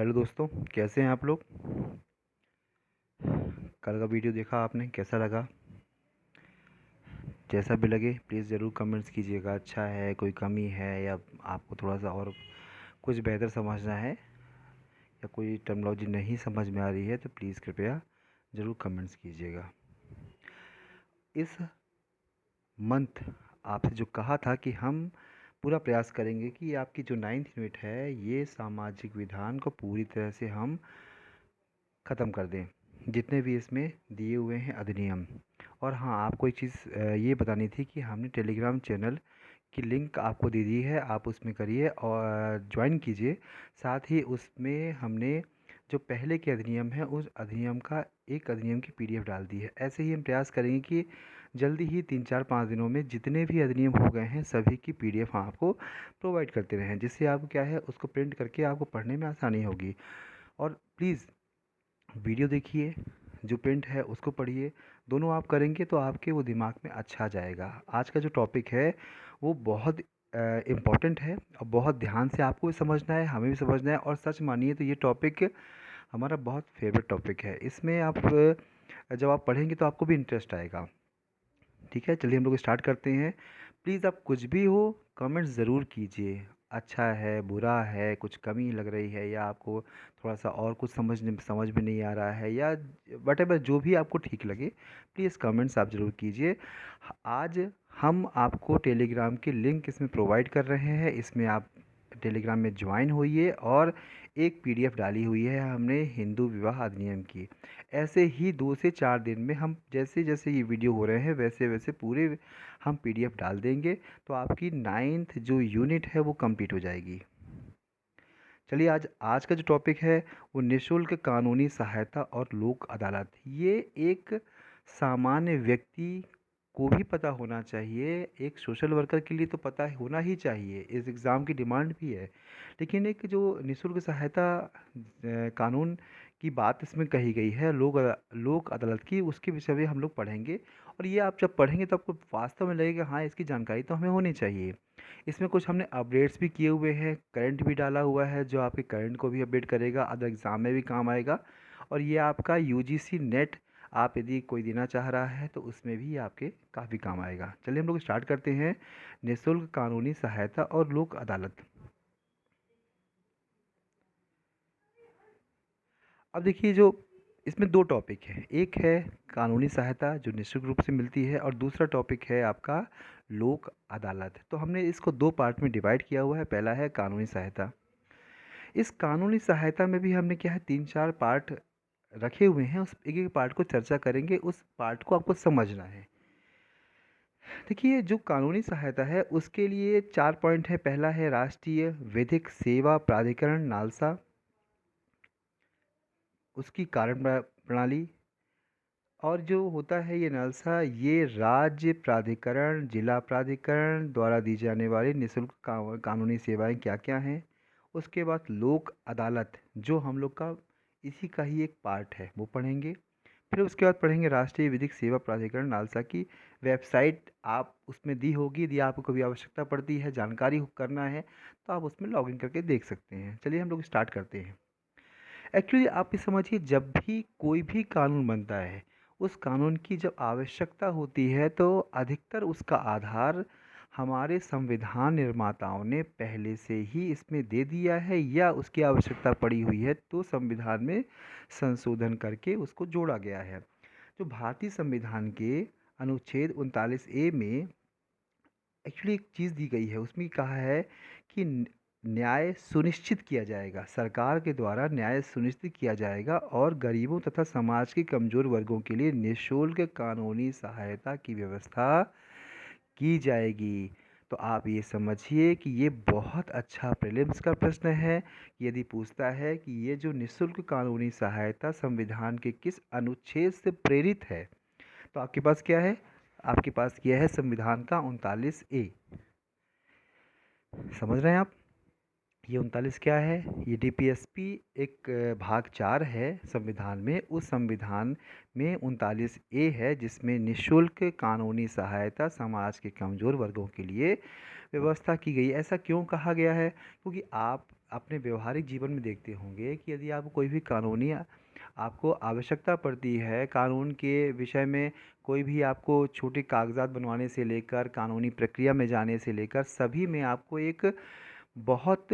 Hello दोस्तों, कैसे हैं आप लोग। कल का वीडियो देखा आपने, कैसा लगा। जैसा भी लगे प्लीज़ ज़रूर कमेंट्स कीजिएगा। अच्छा है, कोई कमी है, या आपको थोड़ा सा और कुछ बेहतर समझना है, या कोई टर्मिनोलॉजी नहीं समझ में आ रही है, तो प्लीज़ कृपया ज़रूर कमेंट्स कीजिएगा। इस मंथ आपसे जो कहा था कि हम पूरा प्रयास करेंगे कि आपकी जो 9th यूनिट है, ये सामाजिक विधान को पूरी तरह से हम ख़त्म कर दें, जितने भी इसमें दिए हुए हैं अधिनियम। और हाँ, आपको एक चीज़ ये बतानी थी कि हमने टेलीग्राम चैनल की लिंक आपको दे दी है, आप उसमें करिए और ज्वाइन कीजिए। साथ ही उसमें हमने जो पहले के अधिनियम है, उस अधिनियम का एक अधिनियम की पीडीएफ डाल दी है। ऐसे ही हम प्रयास करेंगे कि जल्दी ही 3-4-5 दिनों में जितने भी अधिनियम हो गए हैं सभी की पीडीएफ हम आपको प्रोवाइड करते रहें, जिससे आपको क्या है, उसको प्रिंट करके आपको पढ़ने में आसानी होगी। और प्लीज़ वीडियो देखिए, जो प्रिंट है उसको पढ़िए, दोनों आप करेंगे तो आपके वो दिमाग में अच्छा जाएगा। आज का जो टॉपिक है वो बहुत इम्पॉर्टेंट है, और बहुत ध्यान से आपको भी समझना है, हमें भी समझना है। और सच मानिए तो ये टॉपिक हमारा बहुत फेवरेट टॉपिक है। इसमें आप जब आप पढ़ेंगे तो आपको भी इंटरेस्ट आएगा। ठीक है, चलिए हम लोग स्टार्ट करते हैं। प्लीज़ आप कुछ भी हो कमेंट ज़रूर कीजिए। अच्छा है, बुरा है, कुछ कमी लग रही है, या आपको थोड़ा सा और कुछ समझ में नहीं आ रहा है, या वटेवर जो भी आपको ठीक लगे, प्लीज़ कमेंट्स आप ज़रूर कीजिए। आज हम आपको टेलीग्राम की लिंक इसमें प्रोवाइड कर रहे हैं, इसमें आप टेलीग्राम में ज्वाइन होइए। और एक पीडीएफ डाली हुई है हमने हिंदू विवाह अधिनियम की। ऐसे ही 2 से 4 दिन में हम जैसे जैसे ये वीडियो हो रहे हैं वैसे वैसे पूरे हम पीडीएफ डाल देंगे, तो आपकी 9th जो यूनिट है वो कंप्लीट हो जाएगी। चलिए, आज आज का जो टॉपिक है वो निःशुल्क कानूनी सहायता और लोक अदालत। ये एक सामान्य व्यक्ति को भी पता होना चाहिए, एक सोशल वर्कर के लिए तो पता होना ही चाहिए, इस एग्ज़ाम की डिमांड भी है। लेकिन एक जो निःशुल्क सहायता कानून की बात इसमें कही गई है, लोक अदालत की, उसके विषय में हम लोग पढ़ेंगे। और ये आप जब पढ़ेंगे तो आपको वास्तव में लगेगा हाँ, इसकी जानकारी तो हमें होनी चाहिए। इसमें कुछ हमने अपडेट्स भी किए हुए हैं, करंट भी डाला हुआ है, जो आपके करंट को भी अपडेट करेगा, अदर एग्ज़ाम में भी काम आएगा। और ये आपका यूजीसी नेट आप यदि कोई देना चाह रहा है तो उसमें भी आपके काफ़ी काम आएगा। चलिए हम लोग स्टार्ट करते हैं। निःशुल्क कानूनी सहायता और लोक अदालत। अब देखिए, जो इसमें दो टॉपिक हैं, एक है कानूनी सहायता जो निश्चित रूप से मिलती है, और दूसरा टॉपिक है आपका लोक अदालत। तो हमने इसको दो पार्ट में डिवाइड किया हुआ है। पहला है कानूनी सहायता। इस कानूनी सहायता में भी हमने क्या है, 3-4 पार्ट रखे हुए हैं, उस एक एक पार्ट को चर्चा करेंगे, उस पार्ट को आपको समझना है। देखिए, जो कानूनी सहायता है उसके लिए 4 पॉइंट है। पहला है राष्ट्रीय विधिक सेवा प्राधिकरण नालसा, उसकी कारण प्रणाली। और जो होता है ये नालसा, ये राज्य प्राधिकरण, जिला प्राधिकरण द्वारा दी जाने वाली निःशुल्क कानूनी सेवाएं क्या क्या हैं। उसके बाद लोक अदालत, जो हम लोग का इसी का ही एक पार्ट है, वो पढ़ेंगे। फिर उसके बाद पढ़ेंगे राष्ट्रीय विधिक सेवा प्राधिकरण नालसा की वेबसाइट, आप उसमें दी होगी, यदि आपको कभी आवश्यकता पड़ती है, जानकारी करना है, तो आप उसमें लॉगिन करके देख सकते हैं। चलिए हम लोग स्टार्ट करते हैं। एक्चुअली आप ये समझिए, जब भी कोई भी कानून बनता है, उस कानून की जब आवश्यकता होती है तो अधिकतर उसका आधार हमारे संविधान निर्माताओं ने पहले से ही इसमें दे दिया है, या उसकी आवश्यकता पड़ी हुई है तो संविधान में संशोधन करके उसको जोड़ा गया है। जो भारतीय संविधान के अनुच्छेद 39A में एक्चुअली एक चीज़ दी गई है, उसमें कहा है कि न्याय सुनिश्चित किया जाएगा, सरकार के द्वारा न्याय सुनिश्चित किया जाएगा, और गरीबों तथा समाज के कमज़ोर वर्गों के लिए निःशुल्क कानूनी सहायता की व्यवस्था की जाएगी। तो आप ये समझिए कि ये बहुत अच्छा प्रीलिम्स का प्रश्न है। यदि पूछता है कि ये जो निःशुल्क कानूनी सहायता संविधान के किस अनुच्छेद से प्रेरित है, तो आपके पास क्या है, आपके पास क्या है, संविधान का 39A। समझ रहे हैं आप। ये 39 क्या है, ये डीपीएसपी एक भाग 4 है संविधान में। उस संविधान में 39A है, जिसमें निःशुल्क कानूनी सहायता समाज के कमज़ोर वर्गों के लिए व्यवस्था की गई। ऐसा क्यों कहा गया है, क्योंकि आप अपने व्यवहारिक जीवन में देखते होंगे कि यदि आप कोई भी कानूनी आपको आवश्यकता पड़ती है, कानून के विषय में कोई भी आपको छोटे कागजात बनवाने से लेकर कानूनी प्रक्रिया में जाने से लेकर सभी में आपको एक बहुत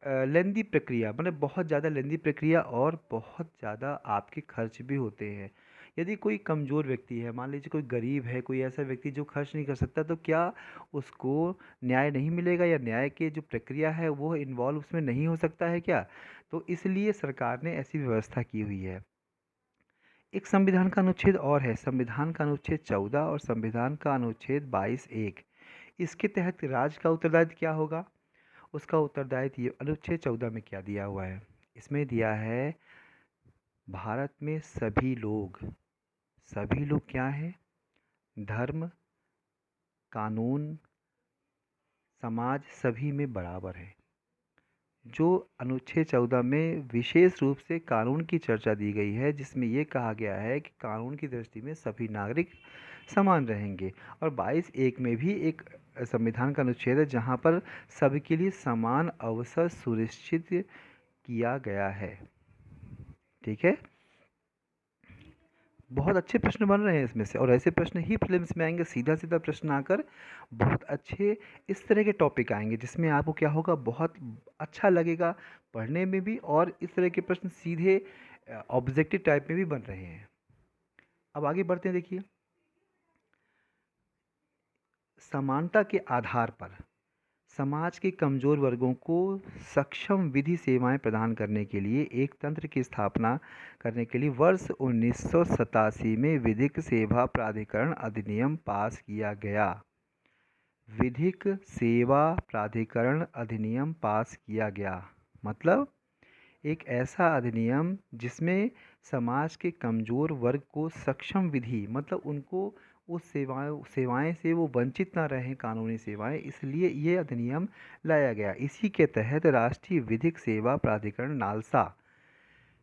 लेंदी प्रक्रिया, मतलब बहुत ज़्यादा लेंदी प्रक्रिया और बहुत ज़्यादा आपके खर्च भी होते हैं। यदि कोई कमज़ोर व्यक्ति है, मान लीजिए कोई गरीब है, कोई ऐसा व्यक्ति जो खर्च नहीं कर सकता, तो क्या उसको न्याय नहीं मिलेगा, या न्याय की जो प्रक्रिया है वो इन्वॉल्व उसमें नहीं हो सकता है क्या? तो इसलिए सरकार ने ऐसी व्यवस्था की हुई है। एक संविधान का अनुच्छेद और है, संविधान का अनुच्छेद 14 और संविधान का अनुच्छेद 22(1). इसके तहत राज्य का उत्तरदायित्व क्या होगा? उसका उत्तरदायित्व ये अनुच्छेद 14 में क्या दिया हुआ है? इसमें दिया है, भारत में सभी लोग क्या हैं? धर्म, कानून, समाज सभी में बराबर है। जो अनुच्छेद 14 में विशेष रूप से कानून की चर्चा दी गई है, जिसमें ये कहा गया है कि कानून की दृष्टि में सभी नागरिक समान रहेंगे। और 22(1) में भी एक संविधान का अनुच्छेद है जहाँ पर सबके लिए समान अवसर सुनिश्चित किया गया है। ठीक है, बहुत अच्छे प्रश्न बन रहे हैं इसमें से, और ऐसे प्रश्न ही प्रीलिम्स में आएंगे। सीधा सीधा प्रश्न आकर बहुत अच्छे इस तरह के टॉपिक आएंगे जिसमें आपको क्या होगा, बहुत अच्छा लगेगा पढ़ने में भी, और इस तरह के प्रश्न सीधे ऑब्जेक्टिव टाइप में भी बन रहे हैं। अब आगे बढ़ते हैं। देखिए, समानता के आधार पर समाज के कमजोर वर्गों को सक्षम विधि सेवाएं प्रदान करने के लिए एक तंत्र की स्थापना करने के लिए वर्ष 1987 में विधिक सेवा प्राधिकरण अधिनियम पास किया गया। विधिक सेवा प्राधिकरण अधिनियम पास किया गया मतलब एक ऐसा अधिनियम जिसमें समाज के कमज़ोर वर्ग को सक्षम विधि, मतलब उनको उस सेवाएं से वो वंचित ना रहें, कानूनी सेवाएं, इसलिए ये अधिनियम लाया गया। इसी के तहत राष्ट्रीय विधिक सेवा प्राधिकरण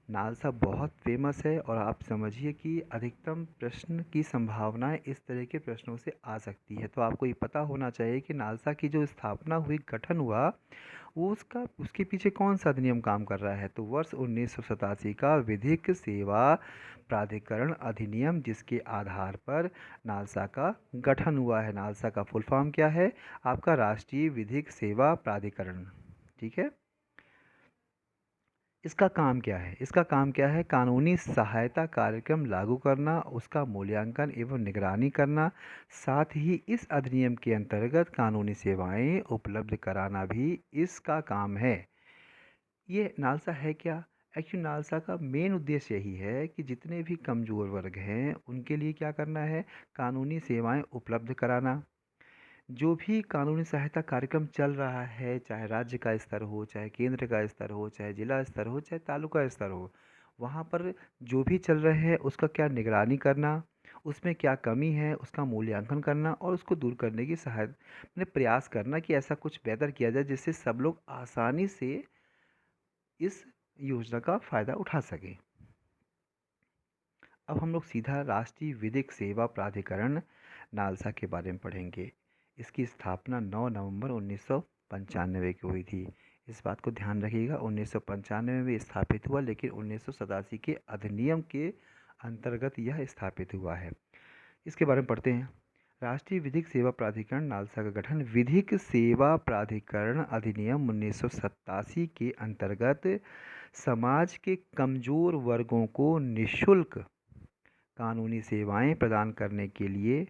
नालसा बहुत फेमस है, और आप समझिए कि अधिकतम प्रश्न की संभावनाएं इस तरह के प्रश्नों से आ सकती है। तो आपको ये पता होना चाहिए कि नालसा की जो स्थापना हुई, गठन हुआ, वो उसके पीछे कौन सा अधिनियम काम कर रहा है। तो वर्ष 1987 का विधिक सेवा प्राधिकरण अधिनियम, जिसके आधार पर नालसा का गठन हुआ है। नालसा का फुल फॉर्म क्या है? आपका राष्ट्रीय विधिक सेवा प्राधिकरण। ठीक है, इसका काम क्या है? इसका काम क्या है? कानूनी सहायता कार्यक्रम लागू करना, उसका मूल्यांकन एवं निगरानी करना, साथ ही इस अधिनियम के अंतर्गत कानूनी सेवाएं उपलब्ध कराना भी इसका काम है। ये नालसा है क्या? एक्चुअली नालसा का मेन उद्देश्य यही है कि जितने भी कमज़ोर वर्ग हैं उनके लिए क्या करना है, कानूनी सेवाएं उपलब्ध कराना। जो भी कानूनी सहायता कार्यक्रम चल रहा है, चाहे राज्य का स्तर हो, चाहे केंद्र का स्तर हो, चाहे जिला स्तर हो, चाहे तालुका स्तर हो, वहाँ पर जो भी चल रहे हैं उसका क्या निगरानी करना, उसमें क्या कमी है उसका मूल्यांकन करना, और उसको दूर करने की सहायता मैंने प्रयास करना कि ऐसा कुछ बेहतर किया जाए जिससे सब लोग आसानी से इस योजना का फ़ायदा उठा सकें। अब हम लोग सीधा राष्ट्रीय विधिक सेवा प्राधिकरण नालसा के बारे में पढ़ेंगे। इसकी स्थापना 9 नवंबर 1995 को हुई थी। इस बात को ध्यान रखिएगा, 1995 में स्थापित हुआ, लेकिन 1987 के अधिनियम के अंतर्गत यह स्थापित हुआ है। इसके बारे में पढ़ते हैं। राष्ट्रीय विधिक सेवा प्राधिकरण नालसा का गठन विधिक सेवा प्राधिकरण अधिनियम 1987 के अंतर्गत समाज के कमजोर वर्गों को निःशुल्क कानूनी सेवाएं प्रदान करने के लिए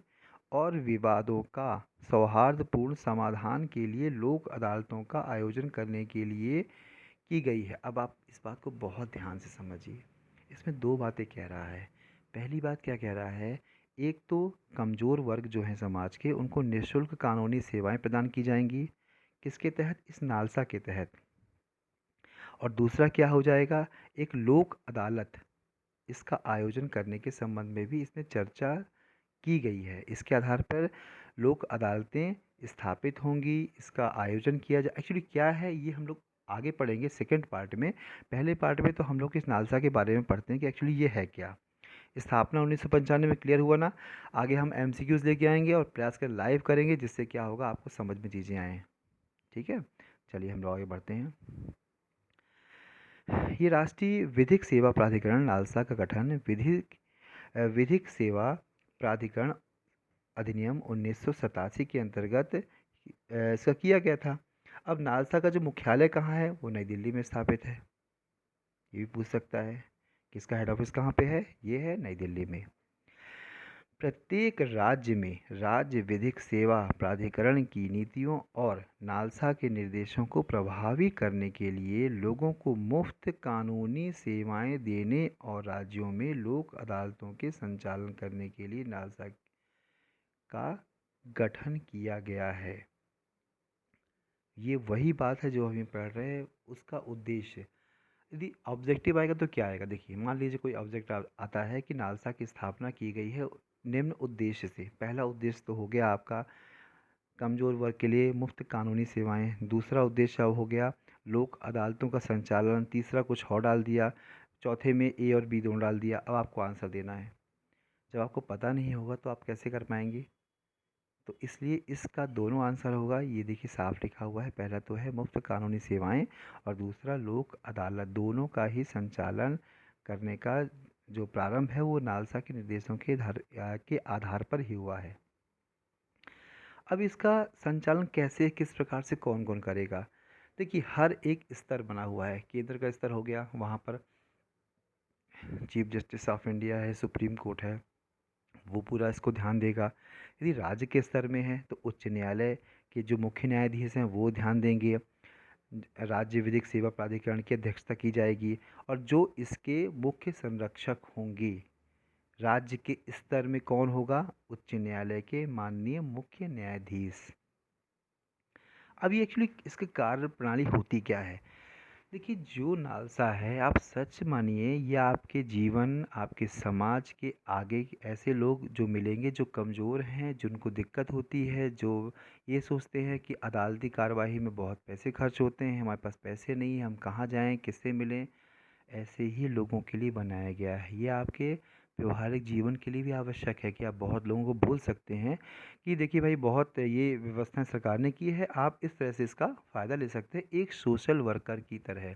और विवादों का सौहार्दपूर्ण समाधान के लिए लोक अदालतों का आयोजन करने के लिए की गई है। अब आप इस बात को बहुत ध्यान से समझिए। इसमें दो बातें कह रहा है। पहली बात क्या कह रहा है? एक तो कमज़ोर वर्ग जो हैं समाज के, उनको निःशुल्क कानूनी सेवाएं प्रदान की जाएंगी। किसके तहत? इस नालसा के तहत। और दूसरा क्या हो जाएगा? एक लोक अदालत, इसका आयोजन करने के संबंध में भी इसमें चर्चा की गई है। इसके आधार पर लोक अदालतें स्थापित होंगी, इसका आयोजन किया जाए। एक्चुअली क्या है ये हम लोग आगे पढ़ेंगे सेकंड पार्ट में। पहले पार्ट में तो हम लोग इस नालसा के बारे में पढ़ते हैं कि एक्चुअली ये है क्या। स्थापना 1995 में क्लियर हुआ ना। आगे हम एमसीक्यूज़ लेके आएंगे और प्रयास कर लाइव करेंगे, जिससे क्या होगा आपको समझ में चीज़ें आएँ। ठीक है, चलिए हम लोग आगे बढ़ते हैं। ये राष्ट्रीय विधिक सेवा प्राधिकरण नालसा का गठन विधिक सेवा प्राधिकरण अधिनियम 1987 के अंतर्गत इसका किया गया था। अब नालसा का जो मुख्यालय कहाँ है, वो नई दिल्ली में स्थापित है। ये भी पूछ सकता है कि इसका हेड ऑफिस कहाँ पे है, ये है नई दिल्ली में। प्रत्येक राज्य में राज्य विधिक सेवा प्राधिकरण की नीतियों और नालसा के निर्देशों को प्रभावी करने के लिए लोगों को मुफ्त कानूनी सेवाएं देने और राज्यों में लोक अदालतों के संचालन करने के लिए नालसा का गठन किया गया है। ये वही बात है जो हम पढ़ रहे हैं। उसका उद्देश्य, यदि ऑब्जेक्टिव आएगा तो क्या आएगा, देखिए मान लीजिए कोई ऑब्जेक्ट आता है कि नालसा की स्थापना की गई है निम्न उद्देश्य से। पहला उद्देश्य तो हो गया आपका कमज़ोर वर्ग के लिए मुफ्त कानूनी सेवाएं। दूसरा उद्देश्य हो गया लोक अदालतों का संचालन। तीसरा कुछ और डाल दिया। चौथे में ए और बी दोनों डाल दिया। अब आपको आंसर देना है। जब आपको पता नहीं होगा तो आप कैसे कर पाएंगे, तो इसलिए इसका दोनों आंसर होगा। ये देखिए साफ लिखा हुआ है, पहला तो है मुफ्त कानूनी सेवाएं और दूसरा लोक अदालत। दोनों का ही संचालन करने का जो प्रारंभ है वो नालसा के निर्देशों के आधार पर ही हुआ है। अब इसका संचालन कैसे, किस प्रकार से, कौन कौन करेगा। देखिए हर एक स्तर बना हुआ है। केंद्र का स्तर हो गया, वहाँ पर चीफ जस्टिस ऑफ इंडिया है, सुप्रीम कोर्ट है, वो पूरा इसको ध्यान देगा। यदि राज्य के स्तर में है तो उच्च न्यायालय के जो मुख्य न्यायाधीश हैं वो ध्यान देंगे। राज्य विधिक सेवा प्राधिकरण की अध्यक्षता की जाएगी और जो इसके मुख्य संरक्षक होंगे राज्य के स्तर में कौन होगा, उच्च न्यायालय के माननीय मुख्य न्यायाधीश। अब ये एक्चुअली इसकी कार्य प्रणाली होती क्या है। देखिए जो नालसा है, आप सच मानिए, ये आपके जीवन, आपके समाज के आगे ऐसे लोग जो मिलेंगे जो कमज़ोर हैं, जिनको दिक्कत होती है, जो ये सोचते हैं कि अदालती कार्यवाही में बहुत पैसे खर्च होते हैं, हमारे पास पैसे नहीं है, हम कहाँ जाएं, किससे मिलें, ऐसे ही लोगों के लिए बनाया गया है। ये आपके व्यवहारिक जीवन के लिए भी आवश्यक है कि आप बहुत लोगों को बोल सकते हैं कि देखिए भाई बहुत ये व्यवस्थाएं सरकार ने की है, आप इस तरह से इसका फ़ायदा ले सकते हैं, एक सोशल वर्कर की तरह।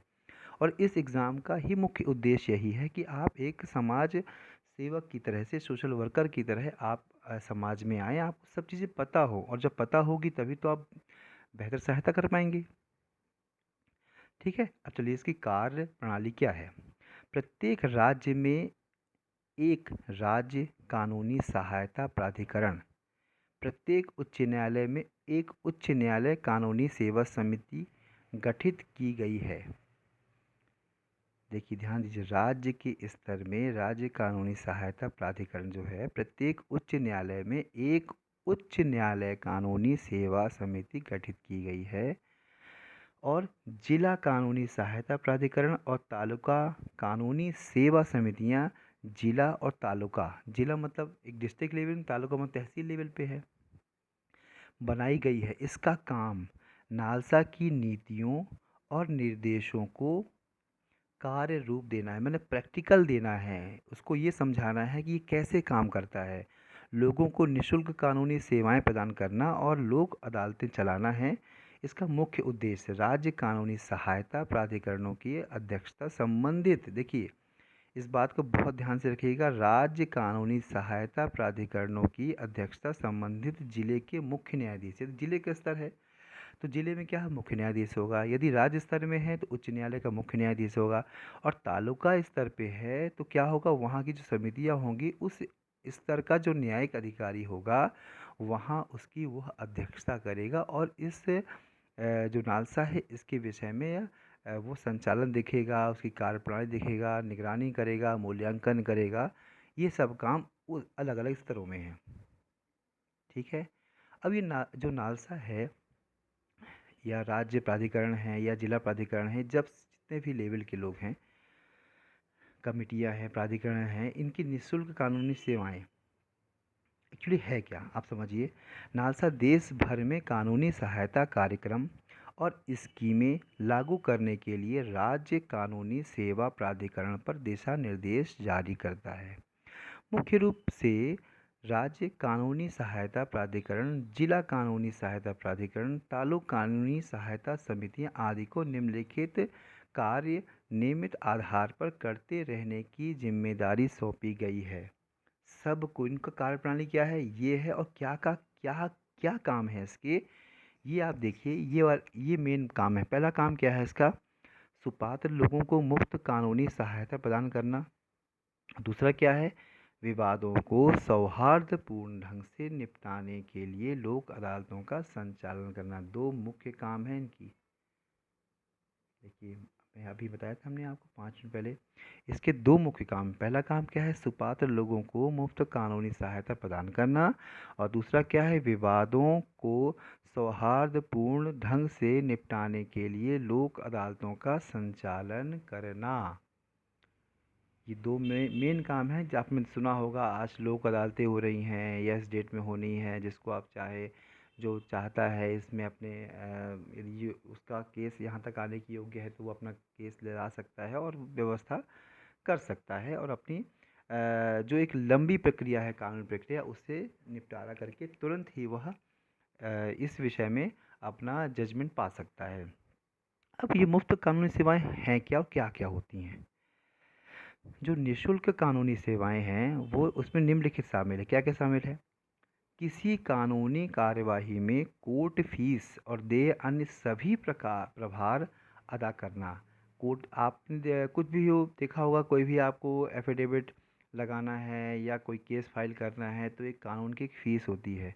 और इस एग्ज़ाम का ही मुख्य उद्देश्य यही है कि आप एक समाज सेवक की तरह से, सोशल वर्कर की तरह आप समाज में आएँ, आपको सब चीज़ें पता हो, और जब पता होगी तभी तो आप बेहतर सहायता कर पाएंगे। ठीक है, अब चलिए इसकी कार्य प्रणाली क्या है। प्रत्येक राज्य में एक राज्य कानूनी सहायता प्राधिकरण, प्रत्येक उच्च न्यायालय में एक उच्च न्यायालय कानूनी सेवा समिति गठित की गई है। देखिए ध्यान दीजिए, राज्य के स्तर में राज्य कानूनी सहायता प्राधिकरण जो है, प्रत्येक उच्च न्यायालय में एक उच्च न्यायालय कानूनी सेवा समिति गठित की गई है। और जिला कानूनी सहायता प्राधिकरण और तालुका कानूनी सेवा समितियां जिला और तालुका, जिला मतलब एक डिस्ट्रिक्ट लेवल, तालुका मतलब तहसील लेवल पे है, बनाई गई है। इसका काम नालसा की नीतियों और निर्देशों को कार्य रूप देना है, मैंने प्रैक्टिकल देना है, उसको ये समझाना है कि ये कैसे काम करता है। लोगों को निःशुल्क कानूनी सेवाएं प्रदान करना और लोक अदालतें चलाना है इसका मुख्य उद्देश्य। राज्य कानूनी सहायता प्राधिकरणों की अध्यक्षता संबंधित, देखिए इस बात को बहुत ध्यान से रखिएगा, राज्य कानूनी सहायता प्राधिकरणों की अध्यक्षता संबंधित जिले के मुख्य न्यायाधीश। जिले का स्तर है तो जिले में क्या है, मुख्य न्यायाधीश होगा। यदि राज्य स्तर में है तो उच्च न्यायालय का मुख्य न्यायाधीश होगा। और तालुका स्तर पे है तो क्या होगा, वहाँ की जो समितियाँ होंगी उस स्तर का जो न्यायिक अधिकारी होगा वहाँ उसकी वह अध्यक्षता करेगा और इस जो नालसा है इसके विषय में वो संचालन देखेगा, उसकी कार्यप्रणाली देखेगा, निगरानी करेगा, मूल्यांकन करेगा। ये सब काम अलग अलग स्तरों में है। ठीक है, अब ये जो नालसा है या राज्य प्राधिकरण है या जिला प्राधिकरण है, जब जितने भी लेवल के लोग हैं, कमिटियां हैं, प्राधिकरण हैं, इनकी निःशुल्क कानूनी सेवाएं एक्चुअली है क्या, आप समझिए। नालसा देश भर में कानूनी सहायता कार्यक्रम और स्कीमें लागू करने के लिए राज्य कानूनी सेवा प्राधिकरण पर दिशा निर्देश जारी करता है। मुख्य रूप से राज्य कानूनी सहायता प्राधिकरण, जिला कानूनी सहायता प्राधिकरण, तालुक कानूनी सहायता समितियां आदि को निम्नलिखित कार्य नियमित आधार पर करते रहने की जिम्मेदारी सौंपी गई है। सबको इनका कार्यप्रणाली क्या है, ये है, और क्या क्या काम है इसके, ये आप देखिए। ये मेन काम है। पहला काम क्या है इसका, सुपात्र लोगों को मुफ्त कानूनी सहायता प्रदान करना। दूसरा क्या है, विवादों को सौहार्दपूर्ण ढंग से निपटाने के लिए लोक अदालतों का संचालन करना। दो मुख्य काम हैं इनकी। देखिए, मैं अभी बताया था हमने आपको 5 मिनट पहले, इसके दो मुख्य काम। पहला काम क्या है, सुपात्र लोगों को मुफ्त कानूनी सहायता प्रदान करना, और दूसरा क्या है, विवादों को सौहार्दपूर्ण ढंग से निपटाने के लिए लोक अदालतों का संचालन करना। ये दो मेन काम हैं। जो आपने सुना होगा, आज लोक अदालतें हो रही हैं या इस डेट में होनी है, जिसको आप चाहे, जो चाहता है इसमें अपने यदि उसका केस यहाँ तक आने की योग्य है तो वो अपना केस ले ला सकता है और व्यवस्था कर सकता है, और अपनी जो एक लंबी प्रक्रिया है, कानूनी प्रक्रिया, उससे निपटारा करके तुरंत ही वह इस विषय में अपना जजमेंट पा सकता है। अब ये मुफ्त कानूनी सेवाएं हैं क्या और क्या क्या होती हैं। जो निःशुल्क कानूनी सेवाएं हैं वो उसमें निम्नलिखित शामिल है। क्या क्या शामिल है, किसी कानूनी कार्यवाही में कोर्ट फीस और देय अन्य सभी प्रकार प्रभार अदा करना। कोर्ट, आपने कुछ भी हो देखा होगा, कोई भी आपको एफिडेविट लगाना है या कोई केस फाइल करना है तो एक कानून की एक फ़ीस होती है।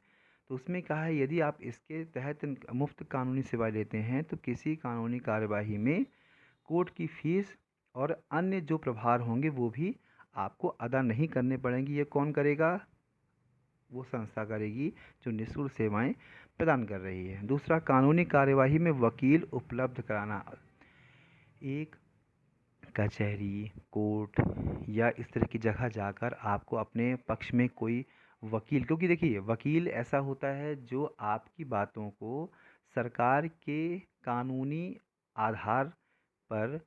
तो उसमें कहा है, यदि आप इसके तहत मुफ्त कानूनी सेवाएं लेते हैं तो किसी कानूनी कार्यवाही में कोर्ट की फीस और अन्य जो प्रभार होंगे वो भी आपको अदा नहीं करने पड़ेंगे। ये कौन करेगा, वो संस्था करेगी जो निःशुल्क सेवाएं प्रदान कर रही है। दूसरा, कानूनी कार्यवाही में वकील उपलब्ध कराना। एक कचहरी, कोर्ट या इस तरह की जगह जाकर आपको अपने पक्ष में कोई वकील, क्योंकि देखिए वकील ऐसा होता है जो आपकी बातों को सरकार के कानूनी आधार पर,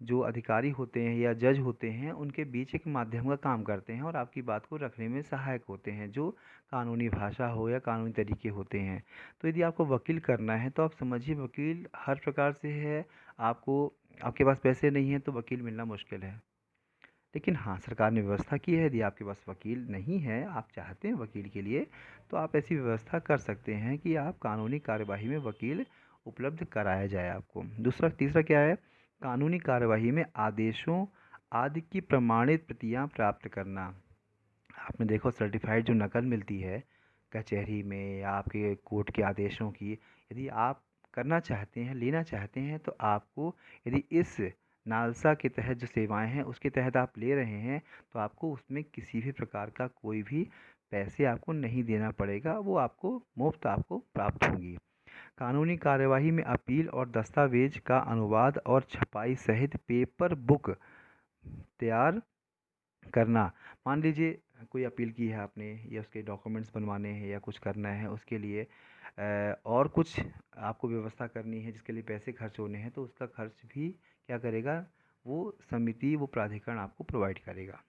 जो अधिकारी होते हैं या जज होते हैं, उनके बीच एक माध्यम का काम करते हैं और आपकी बात को रखने में सहायक होते हैं, जो कानूनी भाषा हो या कानूनी तरीके होते हैं। तो यदि आपको वकील करना है तो आप समझिए वकील हर प्रकार से है। आपको, आपके पास पैसे नहीं हैं तो वकील मिलना मुश्किल है। लेकिन हाँ, सरकार ने व्यवस्था की है, यदि आपके पास वकील नहीं है, आप चाहते हैं वकील के लिए, तो आप ऐसी व्यवस्था कर सकते हैं कि आप कानूनी कार्यवाही में वकील उपलब्ध कराया जाए आपको। दूसरा, तीसरा क्या है, कानूनी कार्यवाही में आदेशों आदि की प्रमाणित प्रतियां प्राप्त करना। आपने देखो, सर्टिफाइड जो नकल मिलती है कचहरी में या आपके कोर्ट के आदेशों की, यदि आप करना चाहते हैं, लेना चाहते हैं, तो आपको, यदि इस नालसा के तहत जो सेवाएं हैं उसके तहत आप ले रहे हैं, तो आपको उसमें किसी भी प्रकार का कोई भी पैसे आपको नहीं देना पड़ेगा, वो आपको मुफ्त आपको प्राप्त होंगी। कानूनी कार्यवाही में अपील और दस्तावेज का अनुवाद और छपाई सहित पेपर बुक तैयार करना। मान लीजिए कोई अपील की है आपने, या उसके डॉक्यूमेंट्स बनवाने हैं या कुछ करना है, उसके लिए और कुछ आपको व्यवस्था करनी है जिसके लिए पैसे खर्च होने हैं, तो उसका खर्च भी क्या करेगा, वो समिति, वो प्राधिकरण आपको प्रोवाइड करेगा।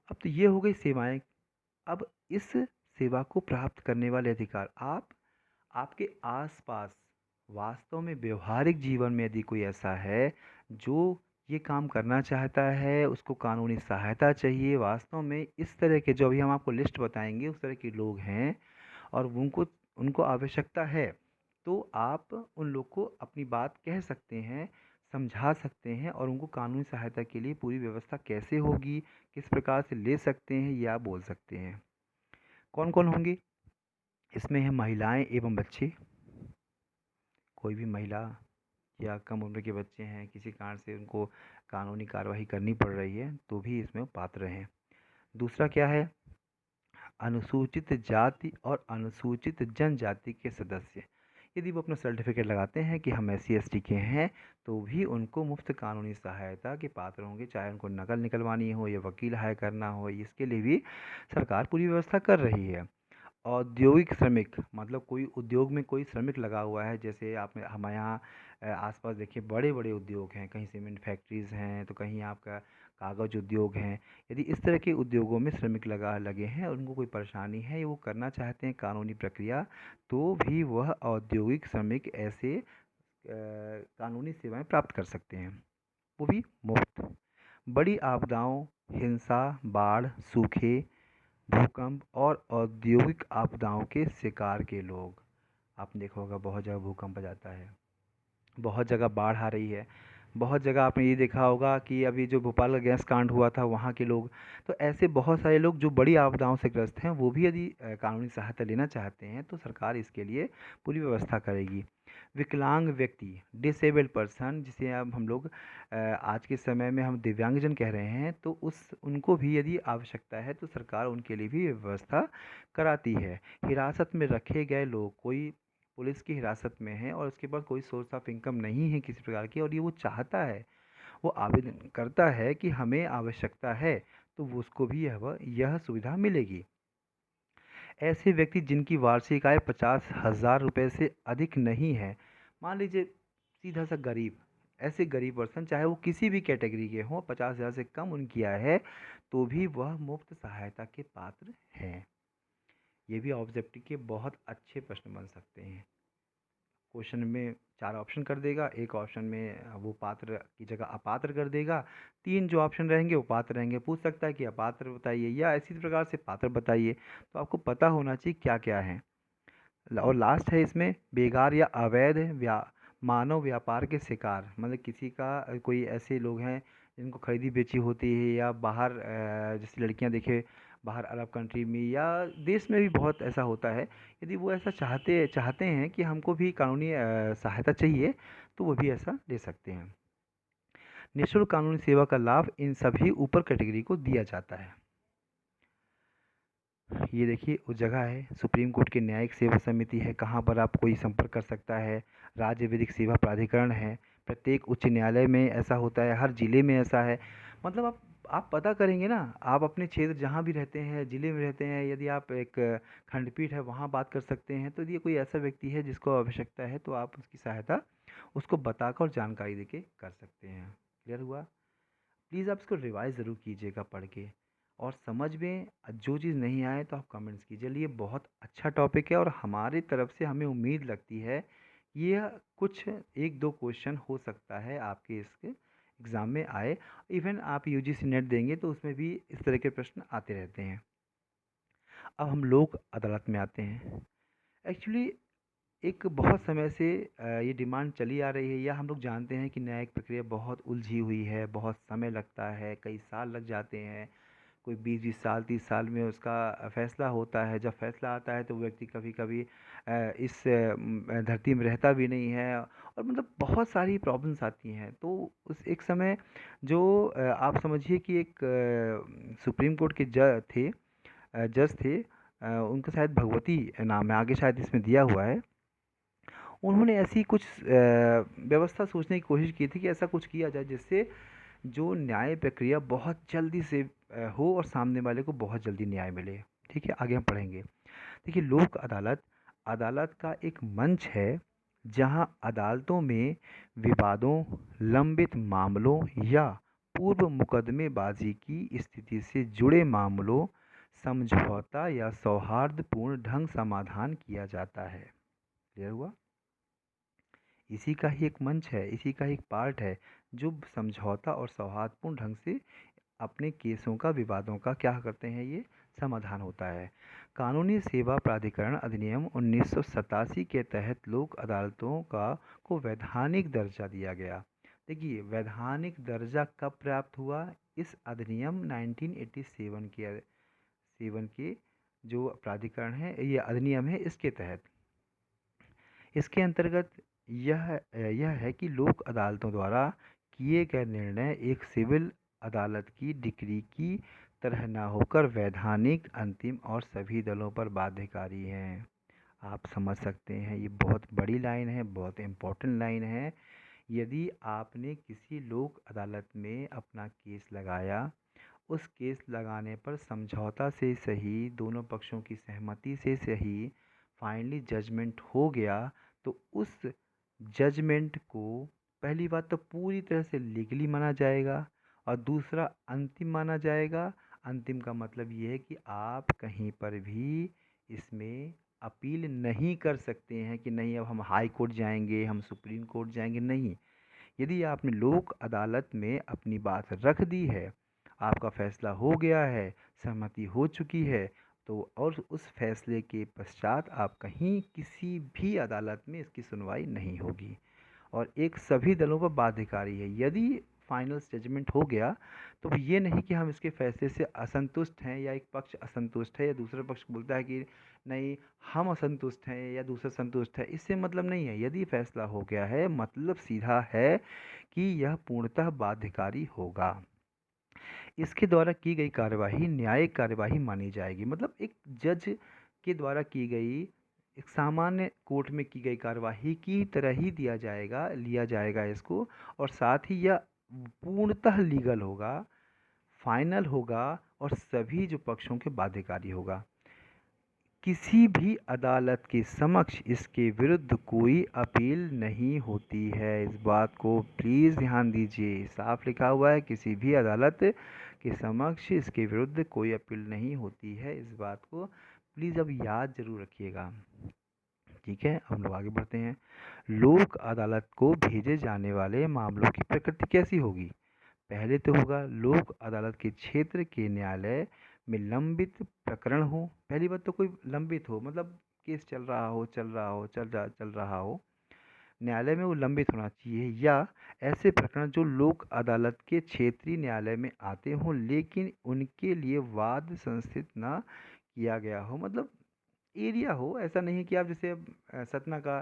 अब तो ये हो गई सेवाएं। अब इस सेवा को प्राप्त करने वाले अधिकार, आप आपके आसपास वास्तव में व्यवहारिक जीवन में यदि कोई ऐसा है जो ये काम करना चाहता है, उसको कानूनी सहायता चाहिए, वास्तव में इस तरह के जो अभी हम आपको लिस्ट बताएंगे उस तरह के लोग हैं और उनको उनको आवश्यकता है, तो आप उन लोग को अपनी बात कह सकते हैं, समझा सकते हैं, और उनको कानूनी सहायता के लिए पूरी व्यवस्था कैसे होगी, किस प्रकार से ले सकते हैं, ये आप बोल सकते हैं। कौन कौन होंगे इसमें, है महिलाएं एवं बच्चे। कोई भी महिला या कम उम्र के बच्चे हैं, किसी कारण से उनको कानूनी कार्यवाही करनी पड़ रही है, तो भी इसमें पात्र हैं। दूसरा क्या है, अनुसूचित जाति और अनुसूचित जनजाति के सदस्य। यदि वो अपना सर्टिफिकेट लगाते हैं कि हम SC ST के हैं, तो भी उनको मुफ्त कानूनी सहायता के पात्र होंगे, चाहे उनको नकल निकलवानी हो या वकील हायर करना हो, इसके लिए भी सरकार पूरी व्यवस्था कर रही है। औद्योगिक श्रमिक, मतलब कोई उद्योग में कोई श्रमिक लगा हुआ है, जैसे आप हमारे यहाँ आसपास देखिए बड़े बड़े उद्योग हैं, कहीं सीमेंट फैक्ट्रीज़ हैं, तो कहीं आपका कागज़ उद्योग हैं, यदि इस तरह के उद्योगों में श्रमिक लगे हैं और उनको कोई परेशानी है या वो करना चाहते हैं कानूनी प्रक्रिया, तो भी वह औद्योगिक श्रमिक ऐसे कानूनी सेवाएं प्राप्त कर सकते हैं, वो भी मुफ्त। बड़ी आपदाओं, हिंसा, बाढ़, सूखे, भूकंप और औद्योगिक आपदाओं के शिकार के लोग, आपने देखा होगा बहुत जगह भूकंप आ जाता है, बहुत जगह बाढ़ आ रही है, बहुत जगह आपने ये देखा होगा कि अभी जो भोपाल का गैस कांड हुआ था वहाँ के लोग, तो ऐसे बहुत सारे लोग जो बड़ी आपदाओं से ग्रस्त हैं वो भी यदि कानूनी सहायता लेना चाहते हैं तो सरकार इसके लिए पूरी व्यवस्था करेगी। विकलांग व्यक्ति, डिसेबल्ड पर्सन, जिसे अब हम लोग आज के समय में हम दिव्यांगजन कह रहे हैं, तो उनको भी यदि आवश्यकता है तो सरकार उनके लिए भी व्यवस्था कराती है। हिरासत में रखे गए लोग, कोई पुलिस की हिरासत में है और उसके पास कोई सोर्स ऑफ इनकम नहीं है किसी प्रकार की, और ये वो चाहता है, वो आवेदन करता है कि हमें आवश्यकता है, तो वो उसको भी यह सुविधा मिलेगी। ऐसे व्यक्ति जिनकी वार्षिक आय 50,000 रुपये से अधिक नहीं है, मान लीजिए सीधा सा गरीब, ऐसे गरीब पर्सन चाहे वो किसी भी कैटेगरी के हों, 50,000 से कम उनकी आय है तो भी वह मुफ्त सहायता के पात्र हैं। ये भी ऑब्जेक्टिव के बहुत अच्छे प्रश्न बन सकते हैं। क्वेश्चन में 4 ऑप्शन कर देगा, एक ऑप्शन में वो पात्र की जगह अपात्र कर देगा, 3 जो ऑप्शन रहेंगे वो पात्र रहेंगे। पूछ सकता है कि अपात्र बताइए या इसी प्रकार से पात्र बताइए, तो आपको पता होना चाहिए क्या क्या है। और लास्ट है इसमें बेगार या अवैध मानव व्यापार के शिकार, मतलब किसी का कोई ऐसे लोग हैं जिनको खरीदी बेची होती है या बाहर जैसे लड़कियां देखे बाहर अरब कंट्री में या देश में भी बहुत ऐसा होता है, यदि वो ऐसा चाहते चाहते हैं कि हमको भी कानूनी सहायता चाहिए तो वो भी ऐसा ले सकते हैं। निःशुल्क कानूनी सेवा का लाभ इन सभी ऊपर कैटेगरी को दिया जाता है। ये देखिए वो जगह है, सुप्रीम कोर्ट की न्यायिक सेवा समिति है, कहाँ पर आप कोई संपर्क कर सकता है। राज्य विधिक सेवा प्राधिकरण है, प्रत्येक उच्च न्यायालय में ऐसा होता है, हर जिले में ऐसा है। मतलब आप पता करेंगे ना, आप अपने क्षेत्र जहाँ भी रहते हैं, जिले में रहते हैं, यदि आप एक खंडपीठ है वहाँ बात कर सकते हैं, तो यदि कोई ऐसा व्यक्ति है जिसको आवश्यकता है तो आप उसकी सहायता उसको बताकर और जानकारी देके कर सकते हैं। क्लियर हुआ? प्लीज़ आप इसको रिवाइज़ ज़रूर कीजिएगा पढ़ के, और समझ में जो चीज़ नहीं आए तो आप कमेंट्स कीजिए। ये बहुत अच्छा टॉपिक है और हमारी तरफ से हमें उम्मीद लगती है ये कुछ 1-2 क्वेश्चन हो सकता है आपके इसके एग्ज़ाम में आए। इवन आप यूजीसी नेट देंगे तो उसमें भी इस तरह के प्रश्न आते रहते हैं। अब हम लोक अदालत में आते हैं। एक्चुअली एक बहुत समय से ये डिमांड चली आ रही है, या हम लोग जानते हैं कि न्यायिक प्रक्रिया बहुत उलझी हुई है, बहुत समय लगता है, कई साल लग जाते हैं, कोई 20-20 साल 30 साल में उसका फैसला होता है। जब फैसला आता है तो व्यक्ति कभी कभी इस धरती में रहता भी नहीं है, और मतलब बहुत सारी प्रॉब्लम्स आती हैं। तो उस एक समय जो आप समझिए कि एक सुप्रीम कोर्ट के जज थे, उनका शायद भगवती नाम है, आगे शायद इसमें दिया हुआ है। उन्होंने ऐसी कुछ व्यवस्था सोचने की कोशिश की थी कि ऐसा कुछ किया जाए जिससे जो न्याय प्रक्रिया बहुत जल्दी से हो और सामने वाले को बहुत जल्दी न्याय मिले। ठीक है, आगे हम पढ़ेंगे। देखिए, लोक अदालत अदालत का एक मंच है जहां अदालतों में विवादों, लंबित मामलों या पूर्व मुकदमेबाजी की स्थिति से जुड़े मामलों समझौता या सौहार्दपूर्ण ढंग समाधान किया जाता है। क्लियर हुआ? इसी का ही एक मंच है, इसी का ही एक पार्ट है जो समझौता और सौहार्दपूर्ण ढंग से अपने केसों का, विवादों का क्या करते हैं, ये समाधान होता है। कानूनी सेवा प्राधिकरण अधिनियम 1987 के तहत लोक अदालतों का को वैधानिक दर्जा दिया गया। देखिए, वैधानिक दर्जा कब प्राप्त हुआ? इस अधिनियम 1987 के जो प्राधिकरण है, ये अधिनियम है, इसके तहत। इसके अंतर्गत यह है कि लोक अदालतों द्वारा किए गए निर्णय एक सिविल अदालत की डिक्री की तरह न होकर वैधानिक, अंतिम और सभी दलों पर बाध्यकारी हैं। आप समझ सकते हैं, ये बहुत बड़ी लाइन है, बहुत इम्पोर्टेंट लाइन है। यदि आपने किसी लोक अदालत में अपना केस लगाया, उस केस लगाने पर समझौता से सही, दोनों पक्षों की सहमति से सही फाइनली जजमेंट हो गया, तो उस जजमेंट को पहली बात तो पूरी तरह से लीगली माना जाएगा, और दूसरा अंतिम माना जाएगा। अंतिम का मतलब ये है कि आप कहीं पर भी इसमें अपील नहीं कर सकते हैं कि नहीं अब हम हाई कोर्ट जाएंगे, हम सुप्रीम कोर्ट जाएंगे, नहीं। यदि आपने लोक अदालत में अपनी बात रख दी है, आपका फैसला हो गया है, सहमति हो चुकी है, तो और उस फैसले के पश्चात आप कहीं किसी भी अदालत में इसकी सुनवाई नहीं होगी और एक सभी दलों पर बाध्यकारी है। यदि फाइनल जजमेंट हो गया तो ये नहीं कि हम इसके फैसले से असंतुष्ट हैं या एक पक्ष असंतुष्ट है या दूसरा पक्ष बोलता है कि नहीं हम असंतुष्ट हैं या दूसरा संतुष्ट है, इससे मतलब नहीं है। यदि फैसला हो गया है मतलब सीधा है कि यह पूर्णतः बाध्यकारी होगा। इसके द्वारा की गई कार्यवाही न्यायिक कार्यवाही मानी जाएगी। मतलब एक जज के द्वारा की गई एक सामान्य कोर्ट में की गई कार्यवाही की तरह ही लिया जाएगा इसको, और साथ ही यह पूर्णतः लीगल होगा, फाइनल होगा और सभी जो पक्षों के बाध्यकारी होगा। किसी भी अदालत के समक्ष इसके विरुद्ध कोई अपील नहीं होती है। इस बात को प्लीज़ ध्यान दीजिए, साफ लिखा हुआ है किसी भी अदालत के समक्ष इसके विरुद्ध कोई अपील नहीं होती है। इस बात को प्लीज़ अब याद ज़रूर रखिएगा। ठीक है, हम लोग आगे बढ़ते हैं। लोक अदालत को भेजे जाने वाले मामलों की प्रकृति कैसी होगी? पहले तो होगा लोक अदालत के क्षेत्र के न्यायालय में लंबित प्रकरण हो। पहली बात तो कोई लंबित हो, मतलब केस चल रहा हो, न्यायालय में वो लंबित होना चाहिए, या ऐसे प्रकरण जो लोक अदालत के क्षेत्रीय न्यायालय में आते हों लेकिन उनके लिए वाद संस्थित ना किया गया हो। मतलब एरिया हो, ऐसा नहीं कि आप जैसे अब सतना का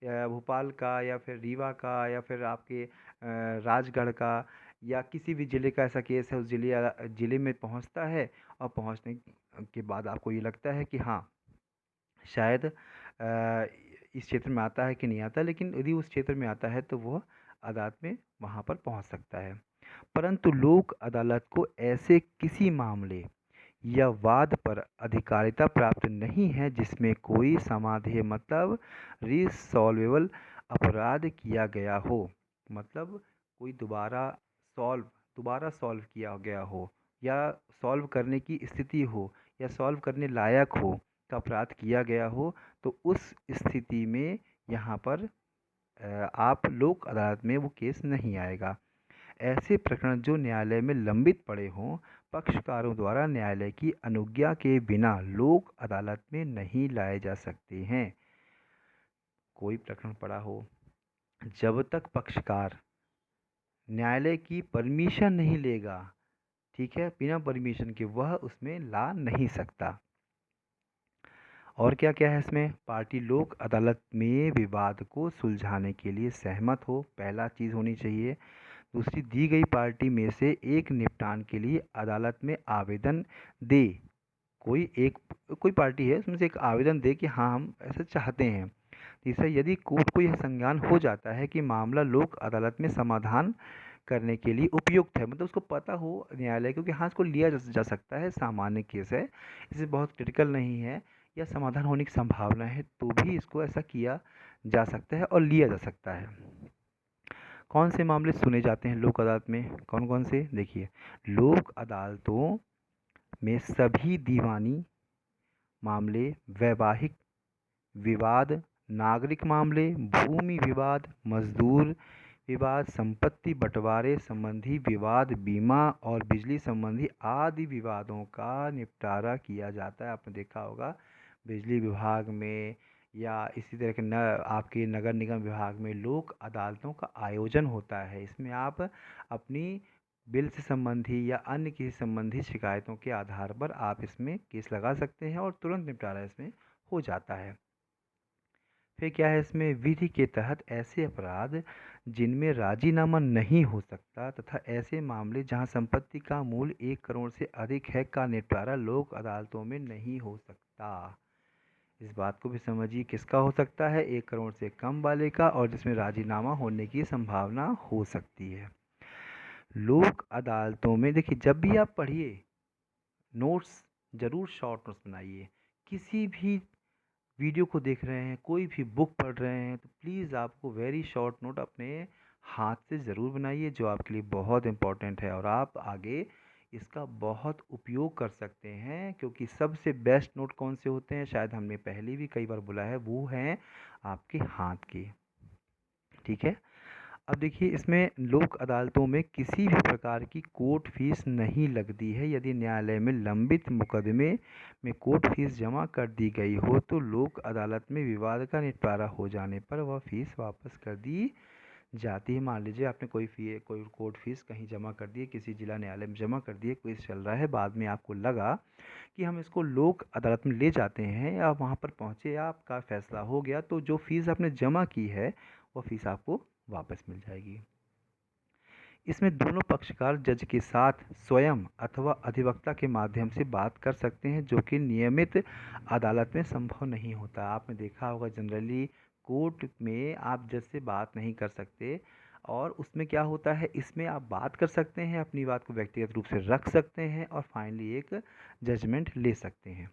या भोपाल का या फिर रीवा का या फिर आपके राजगढ़ का या किसी भी ज़िले का ऐसा केस है, उस ज़िले में पहुंचता है और पहुंचने के बाद आपको ये लगता है कि हाँ शायद इस क्षेत्र में आता है कि नहीं आता, लेकिन यदि उस क्षेत्र में आता है तो वह अदालत में वहाँ पर पहुँच सकता है। परंतु लोक अदालत को ऐसे किसी मामले या वाद पर अधिकारिता प्राप्त नहीं है जिसमें कोई समाधेय मतलब रिसॉल्वेबल अपराध किया गया हो। मतलब कोई दोबारा सॉल्व किया गया हो या सॉल्व करने की स्थिति हो या सॉल्व करने लायक हो का अपराध किया गया हो, तो उस स्थिति में यहाँ पर आप लोक अदालत में वो केस नहीं आएगा। ऐसे प्रकरण जो न्यायालय में लंबित पड़े हों, पक्षकारों द्वारा न्यायालय की अनुज्ञा के बिना लोक अदालत में नहीं लाए जा सकते हैं। कोई प्रकरण पड़ा हो, जब तक पक्षकार न्यायालय की परमिशन नहीं लेगा, ठीक है, बिना परमिशन के वह उसमें ला नहीं सकता। और क्या क्या है इसमें? पार्टी लोक अदालत में विवाद को सुलझाने के लिए सहमत हो, पहला चीज़ होनी चाहिए। दूसरी, दी गई पार्टी में से एक निपटान के लिए अदालत में आवेदन दे। कोई पार्टी है उसमें से एक आवेदन दे कि हाँ हम ऐसा चाहते हैं। तीसरा, यदि कोर्ट को यह संज्ञान हो जाता है कि मामला लोक अदालत में समाधान करने के लिए उपयुक्त है, मतलब उसको पता हो न्यायालय को कि हाँ इसको लिया जा सकता है, सामान्य केस है, इसे बहुत क्रिटिकल नहीं है या समाधान होने की संभावना है, तो भी इसको ऐसा किया जा सकता है और लिया जा सकता है। कौन से मामले सुने जाते हैं लोक अदालत में? कौन कौन से? देखिए, लोक अदालतों में सभी दीवानी मामले, वैवाहिक विवाद, नागरिक मामले, भूमि विवाद, मजदूर विवाद, संपत्ति बंटवारे संबंधी विवाद, बीमा और बिजली संबंधी आदि विवादों का निपटारा किया जाता है। आपने देखा होगा बिजली विभाग में या इसी तरह के आपके नगर निगम विभाग में लोक अदालतों का आयोजन होता है। इसमें आप अपनी बिल से संबंधी या अन्य किसी संबंधी शिकायतों के आधार पर आप इसमें केस लगा सकते हैं और तुरंत निपटारा इसमें हो जाता है। फिर क्या है इसमें? विधि के तहत ऐसे अपराध जिनमें राजीनामा नहीं हो सकता तथा ऐसे मामले जहां संपत्ति का मूल्य 1 करोड़ से अधिक है का निपटारा लोक अदालतों में नहीं हो सकता। इस बात को भी समझिए, किसका हो सकता है? 1 करोड़ से कम वाले का, और जिसमें राजीनामा होने की संभावना हो सकती है। लोक अदालतों में देखिए, जब भी आप पढ़िए नोट्स ज़रूर शॉर्ट नोट्स बनाइए। किसी भी वीडियो को देख रहे हैं, कोई भी बुक पढ़ रहे हैं, तो प्लीज़ आपको वेरी शॉर्ट नोट अपने हाथ से ज़रूर बनाइए, जो आपके लिए बहुत इम्पोर्टेंट है और आप आगे इसका बहुत उपयोग कर सकते हैं, क्योंकि सबसे बेस्ट नोट कौन से होते हैं, शायद हमने पहले भी कई बार बोला है, वो हैं आपके हाथ के। ठीक है। अब देखिए, इसमें लोक अदालतों में किसी भी प्रकार की कोर्ट फीस नहीं लगती है। यदि न्यायालय में लंबित मुकदमे में कोर्ट फीस जमा कर दी गई हो तो लोक अदालत में विवाद का निपटारा हो जाने पर वह फीस वापस कर दी जाती है। मान लीजिए आपने कोई कोर्ट फीस कहीं जमा कर दी है, किसी जिला न्यायालय में जमा कर दी है, केस चल रहा है, बाद में आपको लगा कि हम इसको लोक अदालत में ले जाते हैं, या वहाँ पर पहुँचे या आपका फैसला हो गया, तो जो फीस आपने जमा की है वो फीस आपको वापस मिल जाएगी। इसमें दोनों पक्षकार जज के साथ स्वयं अथवा अधिवक्ता के माध्यम से बात कर सकते हैं, जो कि नियमित अदालत में संभव नहीं होता। आपने देखा होगा जनरली कोर्ट में आप जज से बात नहीं कर सकते, और उसमें क्या होता है, इसमें आप बात कर सकते हैं, अपनी बात को व्यक्तिगत रूप से रख सकते हैं और फाइनली एक जजमेंट ले सकते हैं।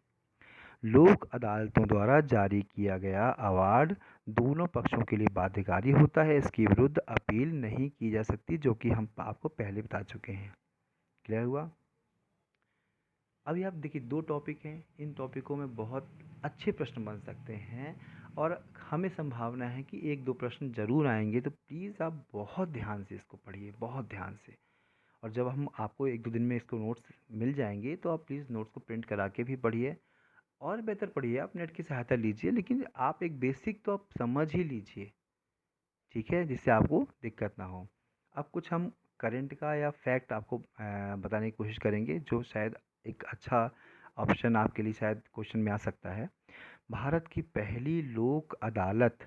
लोक अदालतों द्वारा जारी किया गया अवार्ड दोनों पक्षों के लिए बाध्यकारी होता है। इसके विरुद्ध अपील नहीं की जा सकती, जो कि हम आपको पहले बता चुके हैं। क्लियर हुआ? अभी आप देखिए, दो टॉपिक हैं, इन टॉपिकों में बहुत अच्छे प्रश्न बन सकते हैं और हमें संभावना है कि एक दो प्रश्न ज़रूर आएंगे, तो प्लीज़ आप बहुत ध्यान से इसको पढ़िए, बहुत ध्यान से। और जब हम आपको एक दो दिन में इसको नोट्स मिल जाएंगे तो आप प्लीज़ नोट्स को प्रिंट करा के भी पढ़िए, और बेहतर पढ़िए, आप नेट की सहायता लीजिए, लेकिन आप एक बेसिक तो आप समझ ही लीजिए, ठीक है, जिससे आपको दिक्कत ना हो। अब कुछ हम करंट का या फैक्ट आपको बताने की कोशिश करेंगे, जो शायद एक अच्छा ऑप्शन आपके लिए शायद क्वेश्चन में आ सकता है। भारत की पहली लोक अदालत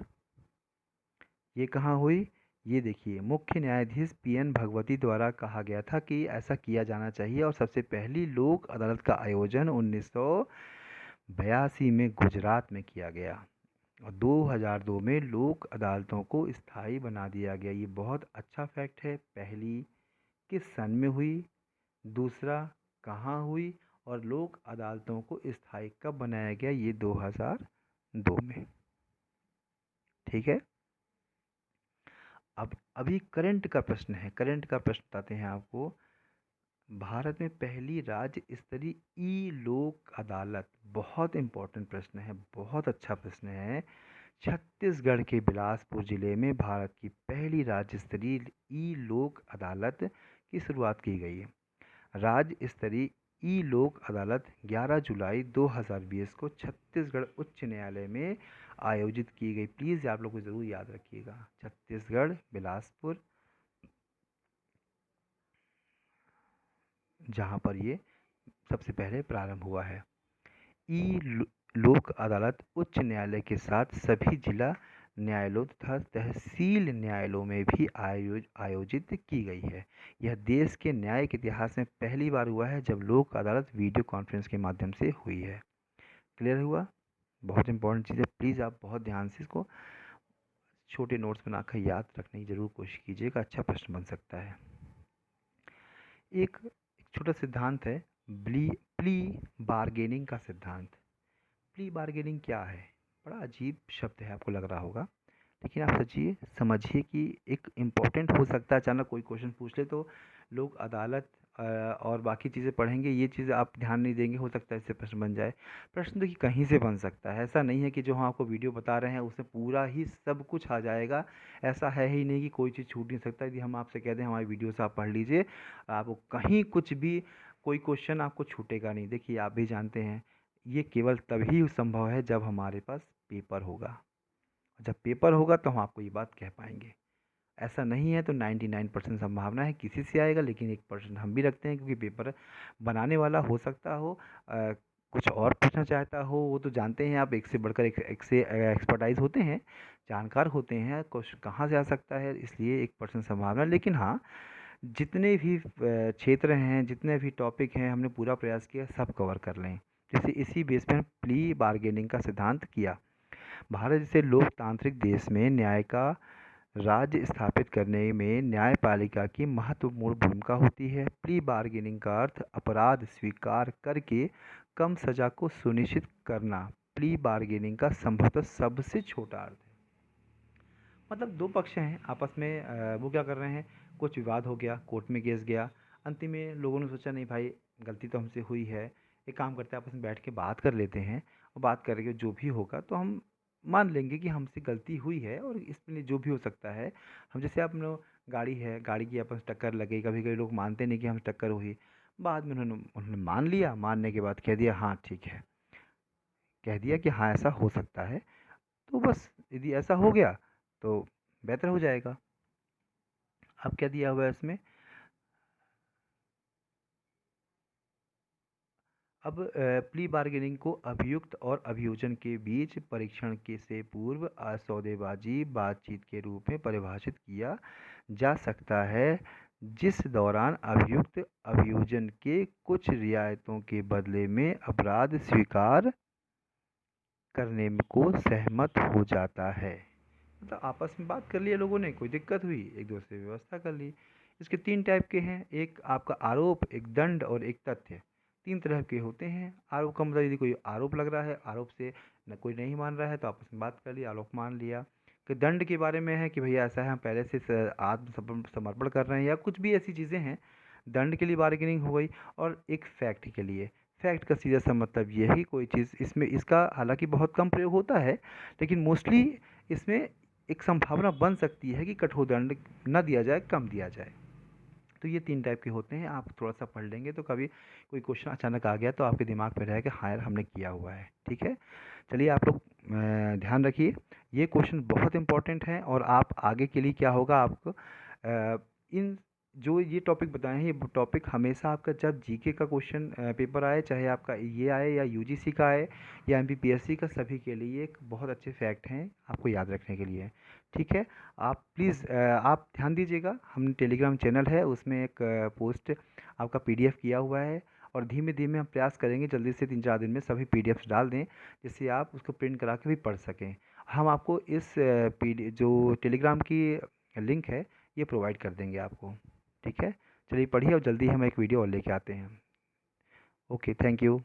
ये कहाँ हुई? ये देखिए, मुख्य न्यायाधीश पीएन भगवती द्वारा कहा गया था कि ऐसा किया जाना चाहिए, और सबसे पहली लोक अदालत का आयोजन 1982 में गुजरात में किया गया, और 2002 में लोक अदालतों को स्थायी बना दिया गया। ये बहुत अच्छा फैक्ट है। पहली किस सन में हुई, दूसरा कहाँ हुई, और लोक अदालतों को स्थायी कब बनाया गया, ये 2002 में। ठीक है। अब अभी करंट का प्रश्न है, करंट का प्रश्न बताते हैं आपको। भारत में पहली राज्य स्तरीय ई लोक अदालत, बहुत इंपॉर्टेंट प्रश्न है, बहुत अच्छा प्रश्न है। छत्तीसगढ़ के बिलासपुर जिले में भारत की पहली राज्य स्तरीय ई लोक अदालत की शुरुआत की गई है। राज्य स्तरीय ई लोक अदालत 11 जुलाई 2020 को छत्तीसगढ़ उच्च न्यायालय में आयोजित की गई। प्लीज़ आप लोग को ज़रूर याद रखिएगा, छत्तीसगढ़ बिलासपुर, जहाँ पर ये सबसे पहले प्रारंभ हुआ है। लोक अदालत उच्च न्यायालय के साथ सभी जिला न्यायालयों तथा तहसील न्यायालयों में भी आयोजित की गई है। यह देश के न्यायिक इतिहास में पहली बार हुआ है जब लोक अदालत वीडियो कॉन्फ्रेंस के माध्यम से हुई है। क्लियर हुआ? बहुत इंपॉर्टेंट चीज़ है, प्लीज़ आप बहुत ध्यान से इसको छोटे नोट्स बनाकर याद रखने की ज़रूर कोशिश कीजिएगा, अच्छा प्रश्न बन सकता है। एक छोटा सिद्धांत है, प्ली बार्गेनिंग का सिद्धांत। प्ली बार्गेनिंग क्या है? बड़ा अजीब शब्द है, आपको लग रहा होगा, लेकिन आप सचिए समझिए कि एक इम्पोर्टेंट हो सकता है। अचानक कोई क्वेश्चन पूछ ले तो लोग अदालत और बाकी चीज़ें पढ़ेंगे, ये चीज़ आप ध्यान नहीं देंगे, हो सकता है इससे प्रश्न बन जाए। प्रश्न देखिए कहीं से बन सकता है, ऐसा नहीं है कि जो हम आपको वीडियो बता रहे हैं उसमें पूरा ही सब कुछ आ जाएगा। ऐसा है ही नहीं कि कोई चीज़ छूट नहीं सकता। यदि हम आपसे कह दें हमारी वीडियो से आप पढ़ लीजिए, आपको कहीं कुछ भी कोई क्वेश्चन आपको छूटेगा नहीं। देखिए आप भी जानते हैं, ये केवल तभी संभव है जब हमारे पास पेपर होगा। जब पेपर होगा तो हम आपको ये बात कह पाएंगे। ऐसा नहीं है तो 99% संभावना है किसी से आएगा, लेकिन 1% हम भी रखते हैं, क्योंकि पेपर बनाने वाला हो सकता हो कुछ और पूछना चाहता हो। वो तो जानते हैं आप, एक से बढ़कर एक से एक्सपर्टाइज होते हैं, जानकार होते हैं, कुछ कहाँ से आ सकता है, इसलिए 1% संभावना। लेकिन हाँ, जितने भी क्षेत्र हैं, जितने भी टॉपिक हैं, हमने पूरा प्रयास किया सब कवर कर लें। जैसे इसी बेस पर प्ली बार्गेनिंग का सिद्धांत किया। भारत जैसे लोकतांत्रिक देश में न्याय का राज्य स्थापित करने में न्यायपालिका की महत्वपूर्ण भूमिका होती है। प्ली बार्गेनिंग का अर्थ अपराध स्वीकार करके कम सजा को सुनिश्चित करना। प्ली बार्गेनिंग का संभवतः सबसे छोटा अर्थ है। मतलब दो पक्ष हैं आपस में, वो क्या कर रहे हैं, कुछ विवाद हो गया, कोर्ट में केस गया, अंतिम में लोगों ने सोचा नहीं भाई गलती तो हमसे हुई है, एक काम करते हैं आपस में बैठ के बात कर लेते हैं, और बात करके जो भी होगा तो हम मान लेंगे कि हमसे गलती हुई है, और इसमें जो भी हो सकता है, हम जैसे आप लोग गाड़ी है, गाड़ी की आपस में टक्कर लग गई, कभी कभी लोग मानते नहीं कि हम टक्कर हुई, बाद में उन्होंने उन्होंने मान लिया, मानने के बाद कह दिया हाँ ठीक है, कह दिया कि हाँ ऐसा हो सकता है, तो बस यदि ऐसा हो गया तो बेहतर हो जाएगा। अब क्या दिया हुआ है इसमें, अब प्ली बार्गेनिंग को अभियुक्त और अभियोजन के बीच परीक्षण के से पूर्व सौदेबाजी बातचीत के रूप में परिभाषित किया जा सकता है, जिस दौरान अभियुक्त अभियोजन के कुछ रियायतों के बदले में अपराध स्वीकार करने को सहमत हो जाता है। मतलब आपस में बात कर लिया लोगों ने, कोई दिक्कत हुई, एक दूसरे से व्यवस्था कर ली। इसके तीन टाइप के हैं, एक आपका आरोप, एक दंड और एक तथ्य। तीन तरह के होते हैं। आरोप का मतलब यदि कोई आरोप लग रहा है, आरोप से न कोई नहीं मान रहा है तो आपस में बात कर लिया, आरोप मान लिया। कि दंड के बारे में है कि भैया ऐसा है, हम पहले से समर्पण कर रहे हैं या कुछ भी ऐसी चीज़ें हैं, दंड के लिए बार्गेनिंग हो गई। और एक फैक्ट के लिए, फैक्ट का सीधा सा मतलब यही कोई चीज़ इसमें, इसका हालांकि बहुत कम प्रयोग होता है, लेकिन मोस्टली इसमें एक संभावना बन सकती है कि कठोर दंड न दिया जाए, कम दिया जाए। तो ये तीन टाइप के होते हैं, आप थोड़ा सा पढ़ लेंगे तो कभी कोई क्वेश्चन अचानक आ गया तो आपके दिमाग में रहेगा हाँ यार हमने किया हुआ है। ठीक है, चलिए आप लोग ध्यान रखिए, ये क्वेश्चन बहुत इंपॉर्टेंट है, और आप आगे के लिए क्या होगा आपको इन जो ये टॉपिक बताए हैं, ये टॉपिक हमेशा आपका जब जीके का क्वेश्चन पेपर आए, चाहे आपका ये आए या यूजीसी का आए या एमपीपीएससी का, सभी के लिए एक बहुत अच्छे फैक्ट हैं आपको याद रखने के लिए। ठीक है, आप प्लीज़ आप ध्यान दीजिएगा, हमने टेलीग्राम चैनल है उसमें एक पोस्ट आपका पीडीएफ किया हुआ है, और धीमे धीमे हम प्रयास करेंगे जल्दी से 3-4 दिन में सभी पीडीएफ्स डाल दें, जिससे आप उसको प्रिंट करा के भी पढ़ सकें। हम आपको इस पी जो टेलीग्राम की लिंक है ये प्रोवाइड कर देंगे आपको। ठीक है, चलिए पढ़िए, और जल्दी हम एक वीडियो और लेके आते हैं। Okay, thank you.